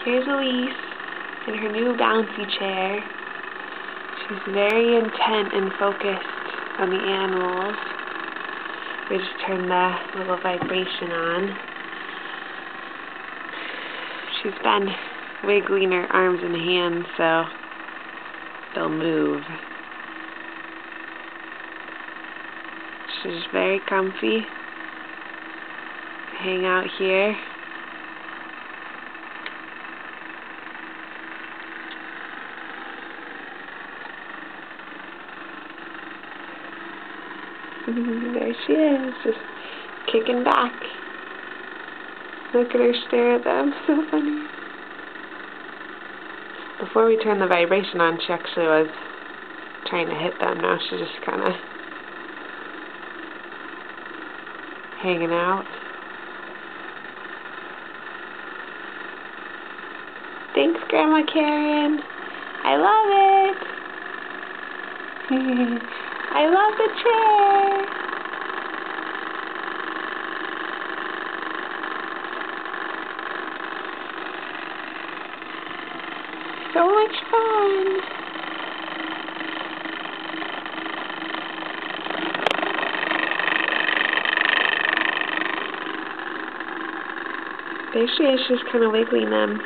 Here's Elise in her new bouncy chair. She's very intent and focused on the animals. We just turned the little vibration on. She's been wiggling her arms and hands so they'll move. She's very comfy. Hang out here. There she is, just kicking back. Look at her stare at them, so funny. Before we turned the vibration on, she actually was trying to hit them. Now she's just kind of hanging out. Thanks, Grandma Karen. I love it. I love the chair. So much fun. There she is. She's kind of wiggling them.